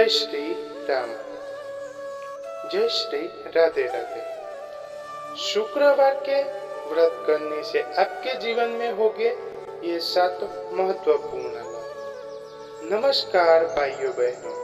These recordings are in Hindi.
जय श्री राम। जय श्री राधे राधे। शुक्रवार के व्रत करने से आपके जीवन में होंगे ये 7 महत्वपूर्ण लाभ। नमस्कार भाइयों बहनों,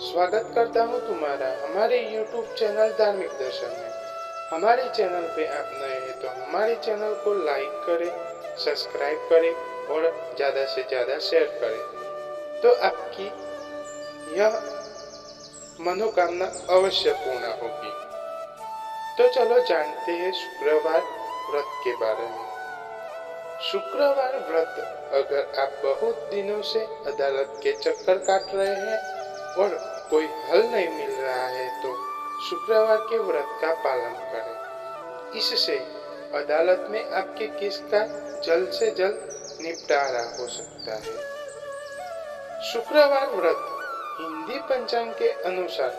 स्वागत करता हूँ तुम्हारा हमारे YouTube चैनल धार्मिक दर्शन में। हमारे चैनल पे आप नए हैं तो हमारे चैनल को लाइक करें, सब्सक्राइब करें और ज़्यादा से ज़्यादा शेयर करें, तो आपकी यह मनोकामना अवश्य पूर्ण होगी। तो चलो जानते हैं शुक्रवार व्रत के बारे में। शुक्रवार व्रत, अगर आप बहुत दिनों से अदालत के चक्कर काट रहे हैं और कोई हल नहीं मिल रहा है तो शुक्रवार के व्रत का पालन करें। इससे अदालत में आपके केस का जल्द से जल्द निपटारा हो सकता है। शुक्रवार व्रत हिंदी पंचांग के अनुसार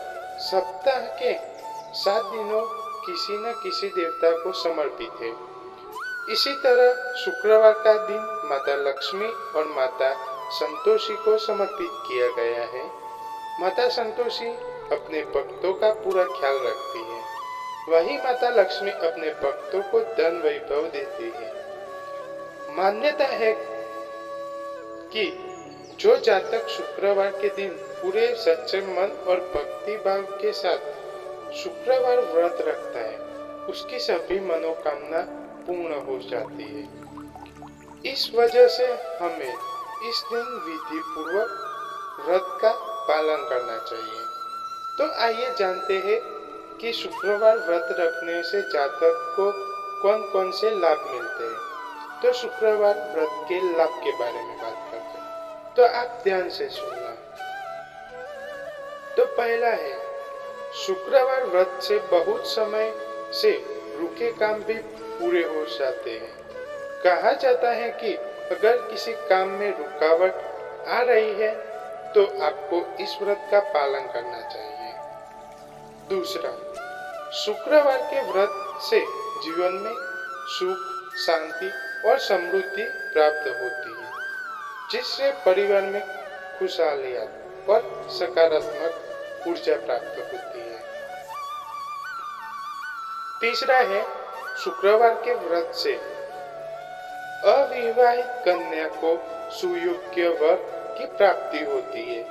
सप्ताह के 7 दिनों किसी न किसी देवता को समर्पित है। इसी तरह शुक्रवार का दिन माता लक्ष्मी और माता संतोषी को समर्पित किया गया है। माता संतोषी अपने भक्तों का पूरा ख्याल रखती है, वही माता लक्ष्मी अपने भक्तों को धन वैभव देती है। मान्यता है कि जो जातक शुक्रवार के दिन पूरे सच्चे मन और भक्ति भाव के साथ शुक्रवार व्रत रखता है, उसकी सभी मनोकामना पूर्ण हो जाती है। इस वजह से हमें इस दिन विधि पूर्वक व्रत का पालन करना चाहिए। तो आइए जानते हैं कि शुक्रवार व्रत रखने से जातक को कौन कौन से लाभ मिलते हैं। तो शुक्रवार व्रत के लाभ के बारे में बात करते हैं, तो आप ध्यान से सुनना। तो पहला है, शुक्रवार व्रत से बहुत समय से रुके काम भी पूरे हो जाते हैं। कहा जाता है कि अगर किसी काम में रुकावट आ रही है तो आपको इस व्रत का पालन करना चाहिए। दूसरा, शुक्रवार के व्रत से जीवन में सुख, शांति और समृद्धि प्राप्त होती है, जिससे परिवार में खुशहाली और सकारात्मक ऊर्जा प्राप्त होती है। तीसरा है, शुक्रवार के व्रत से अविवाहित कन्या को सुयोग्य वर की प्राप्ति होती है,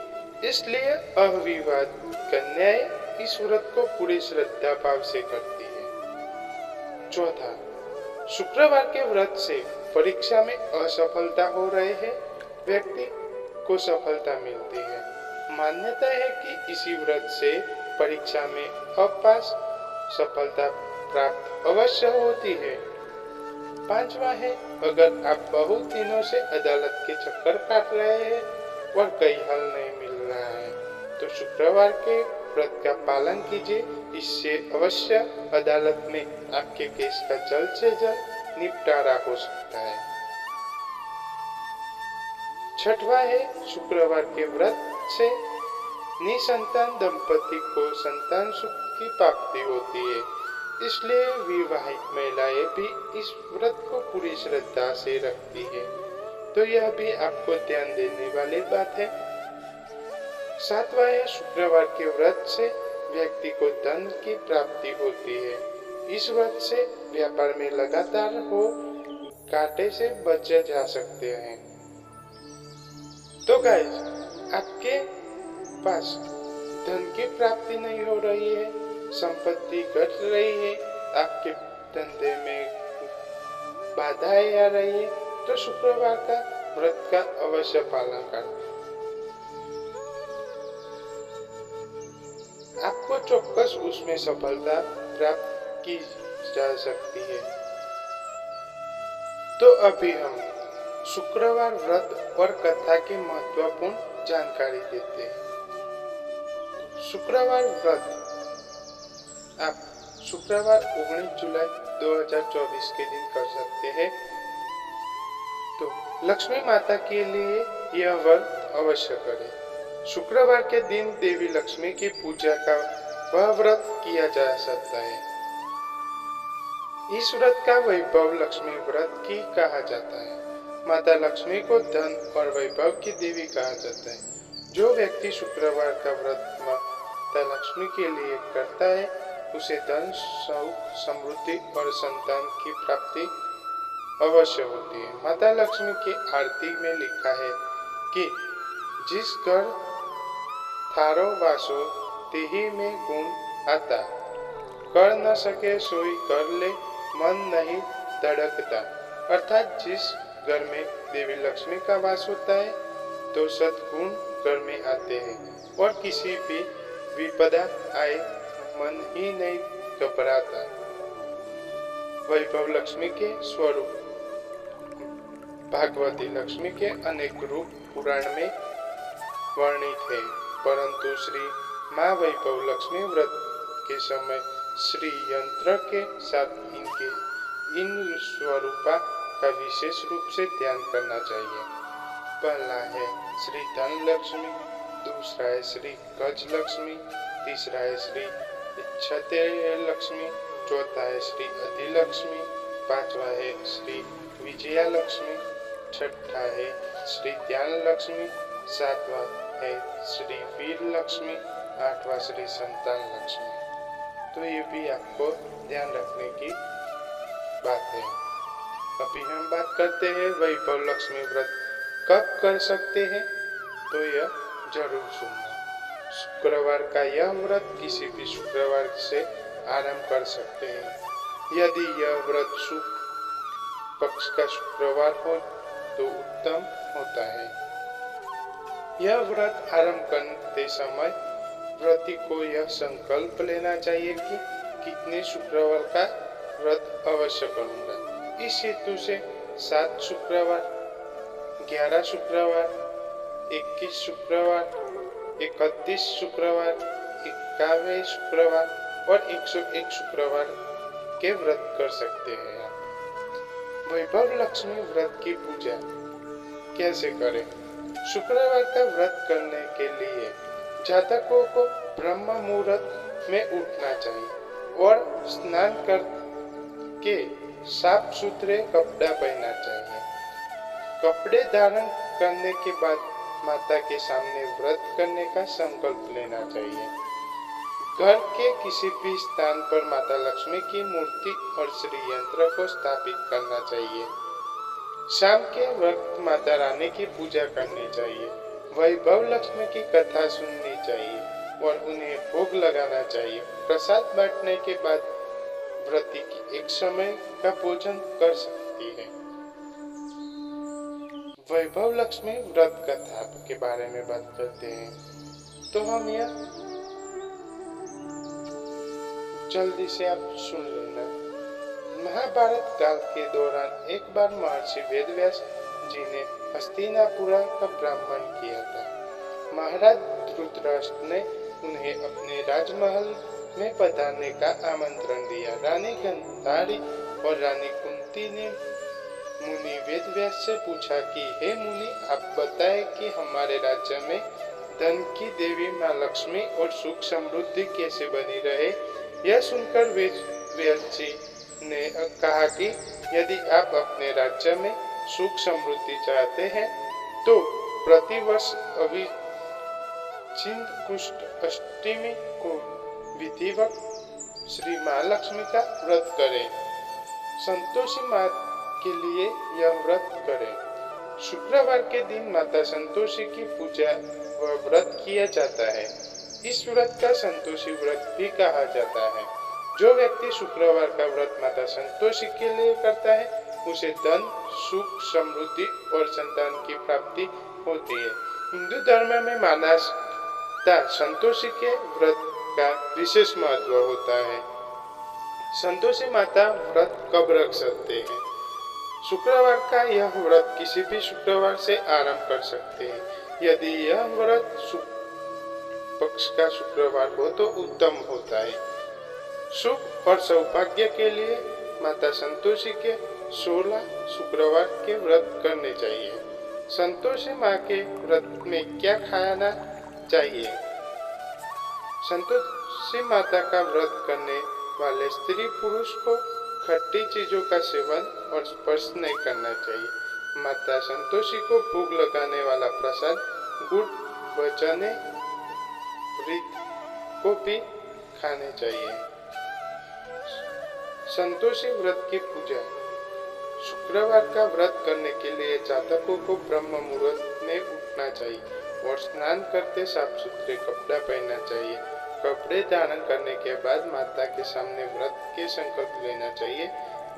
इसलिए अविवाहित कन्याएं इस व्रत को पूरी श्रद्धा भाव से करती है। चौथा, शुक्रवार के व्रत से परीक्षा में असफलता हो रहे हैं व्यक्ति को सफलता मिलती है। मान्यता है कि इसी व्रत से परीक्षा में अपास सफलता प्राप्त अवश्य होती है। पांचवा है, अगर आप बहुत दिनों से अदालत के चक्कर काट रहे हैं और कोई हल नहीं मिल रहा है तो शुक्रवार के व्रत का पालन कीजिए। इससे अवश्य अदालत में आपके केस का जल्द से जल्द निपटारा हो सकता है। छठवां है, शुक्रवार के व्रत से निसंतान दंपति को संतान सुख की प्राप्ति होती है, इसलिए विवाहित महिलाएं भी इस व्रत को पूरी श्रद्धा से रखती है, तो यह भी आपको ध्यान देने वाली बात है। सातवां है, शुक्रवार के व्रत से व्यक्ति को धन की प्राप्ति होती है। इस व्रत से व्यापार में लगातार हो घाटे से बचे जा सकते हैं। तो गाइस, आपके पास धन की प्राप्ति नहीं हो रही है, संपत्ति घट रही है, आपके धंधे में बाधाएं आ रही है, तो शुक्रवार का व्रत का अवश्य पालन करें। आपको चौक्कस उसमें सफलता प्राप्त की जा सकती है। तो अभी हम शुक्रवार व्रत और कथा की महत्वपूर्ण जानकारी देते हैं। शुक्रवार व्रत आप शुक्रवार 19 जुलाई 2024 के दिन कर सकते हैं। तो लक्ष्मी माता के लिए यह व्रत अवश्य करें। शुक्रवार के दिन देवी लक्ष्मी की पूजा का वह व्रत किया जा सकता है। इस व्रत का वैभव लक्ष्मी व्रत की कहा जाता है। माता लक्ष्मी को धन और वैभव की देवी कहा जाता है। जो व्यक्ति शुक्रवार का व्रत माता लक्ष्मी के लिए करता है उसे धन, सुख, समृद्धि और संतान की प्राप्ति अवश्य होती है। माता लक्ष्मी की आरती में लिखा है कि जिस घर थारो वासो तिहि में गुण आता, कर न सके सोई कर ले, मन नहीं धड़कता। अर्थात जिस घर में देवी लक्ष्मी का वास होता है तो सद्गुण घर में आते हैं और किसी भी विपदा आए मन ही नहीं घबराता। वैभव लक्ष्मी के स्वरूप। भागवती लक्ष्मी के अनेक रूप पुराण में वर्णित है, परंतु श्री माँ वैभव लक्ष्मी व्रत के समय श्री यंत्र के साथ इनके इन स्वरूपा का विशेष रूप से ध्यान करना चाहिए। पहला है श्री धन लक्ष्मी, दूसरा है श्री गज लक्ष्मी, तीसरा है श्री इच्छते लक्ष्मी, चौथा है श्री अधिलक्ष्मी, पांचवा है श्री विजया लक्ष्मी, छठा है श्री ध्यान लक्ष्मी, सातवां है श्री वीर लक्ष्मी, आठवां श्री संतान लक्ष्मी। तो ये भी आपको ध्यान रखने की बात है। अभी हम बात करते हैं वैभव लक्ष्मी व्रत कब कर सकते हैं, तो यह जरूर सुनना। शुक्रवार का यह व्रत किसी भी शुक्रवार से आरंभ कर सकते हैं। यदि यह व्रत शुभ पक्ष का शुक्रवार हो तो उत्तम होता है। यह व्रत आरंभ करते समय व्रती को यह संकल्प लेना चाहिए कि कितने शुक्रवार का व्रत अवश्य करूंगा। इस हेतु से 7 शुक्रवार, 11 शुक्रवार, 21 शुक्रवार, 31 शुक्रवार, 51 शुक्रवार और 101 शुक्रवार के व्रत कर सकते हैं आप। वैभव लक्ष्मी व्रत की पूजा कैसे करें? शुक्रवार का व्रत करने के लिए जातकों को ब्रह्म मुहूर्त में उठना चाहिए और स्नान करके साफ सुथरे कपड़ा पहनना चाहिए। कपड़े धारण करने के बाद माता के सामने व्रत करने का संकल्प लेना चाहिए। घर के किसी भी स्थान पर माता लक्ष्मी की मूर्ति और श्री यंत्र को स्थापित करना चाहिए। शाम के वक्त माता रानी की पूजा करनी चाहिए। वैभव लक्ष्मी की कथा सुननी चाहिए और उन्हें भोग लगाना चाहिए। प्रसाद बांटने के बाद व्रती की एक समय का भोजन कर सकती है। वैभव लक्ष्मी व्रत कथा के बारे में बात करते हैं तो हम यह जल्दी से आप सुन लेना। महाभारत काल के दौरान एक बार महर्षि वेदव्यास जी ने हस्तिनापुर का भ्रमण किया था। महाराज धृतराष्ट्र ने उन्हें अपने राजमहल में पधारने का आमंत्रण दिया। रानी गांधारी और रानी कुंती ने मुनि वेदव्यास से पूछा कि हे मुनि, आप बताएं कि हमारे राज्य में धन की देवी माँ लक्ष्मी और सुख समृद्धि कैसे बनी रहे। यह सुनकर वेदव्यास जी ने कहा कि यदि आप अपने राज्य में सुख समृद्धि चाहते हैं तो प्रतिवर्ष अभिजित कृष्ण अष्टमी को विधिवत श्री माँ लक्ष्मी का व्रत करें। संतोषी माँ के लिए यह व्रत करें। शुक्रवार के दिन माता संतोषी की पूजा व व्रत किया जाता है। इस व्रत का संतोषी व्रत भी कहा जाता है। जो व्यक्ति शुक्रवार का व्रत माता संतोषी के लिए करता है उसे धन, सुख, समृद्धि और संतान की प्राप्ति होती है। हिंदू धर्म में माना संतोषी के व्रत का विशेष महत्व होता है। संतोषी माता व्रत कब रख सकते हैं? शुक्रवार का यह व्रत किसी भी शुक्रवार से आरंभ कर सकते हैं। यदि यह व्रत शुक्ल पक्ष का शुक्रवार हो तो उत्तम होता है। सुख और सौभाग्य के लिए माता संतोषी के 16 शुक्रवार के व्रत करने चाहिए। संतोषी माँ के व्रत में क्या खाना चाहिए? संतोषी माता का व्रत करने वाले स्त्री पुरुष को खट्टी चीजों का सेवन और स्पर्श नहीं करना चाहिए। माता संतोषी को भोग लगाने वाला प्रसाद गुड़ बचाने वृत्त को भी खाने चाहिए। संतोषी व्रत की पूजा। शुक्रवार का व्रत करने के लिए जातकों को ब्रह्म मुहूर्त में उठना चाहिए और स्नान करते साफ सुथरे कपड़ा पहनना चाहिए। कपड़े धारण करने के बाद माता के सामने व्रत के संकल्प लेना चाहिए।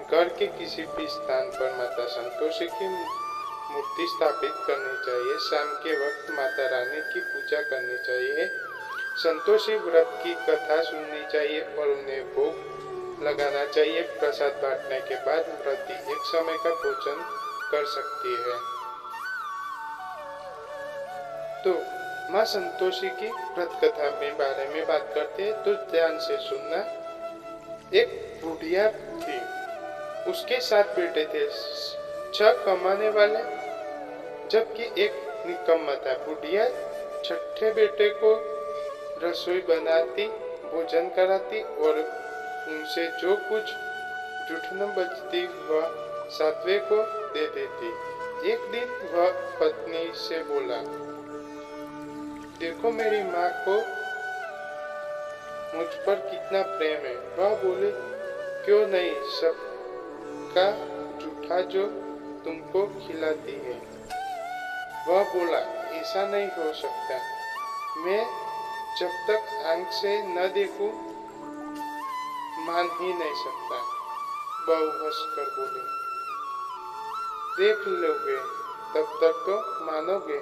घर के किसी भी स्थान पर माता संतोषी की मूर्ति स्थापित करनी चाहिए। शाम के वक्त माता रानी की पूजा करनी चाहिए। संतोषी व्रत की कथा सुननी चाहिए और उन्हें भोग लगाना चाहिए। प्रसाद बांटने के बाद व्रती एक समय का भोजन कर सकती है। तो माँ संतोषी की व्रत कथा के बारे में बात करते हैं, तो ध्यान से सुनना। एक बुढ़िया थी, उसके 7 बेटे थे, 6 कमाने वाले जबकि एक निकम्मा था। बुढ़िया 6ठे बेटे को रसोई बनाती, भोजन कराती और उनसे जो कुछ जुठन बचती वह 7वें को दे देती। एक दिन वह पत्नी से बोला, देखो मेरी माँ को मुझ पर कितना प्रेम है। वह बोले, क्यों नहीं, सबका जूठा जो तुमको खिलाती है। वह बोला, ऐसा नहीं हो सकता, मैं जब तक आंख से न देखूं मान ही नहीं सकता। बहू हंसकर बोली, देख लोगे तब तक तो मानोगे।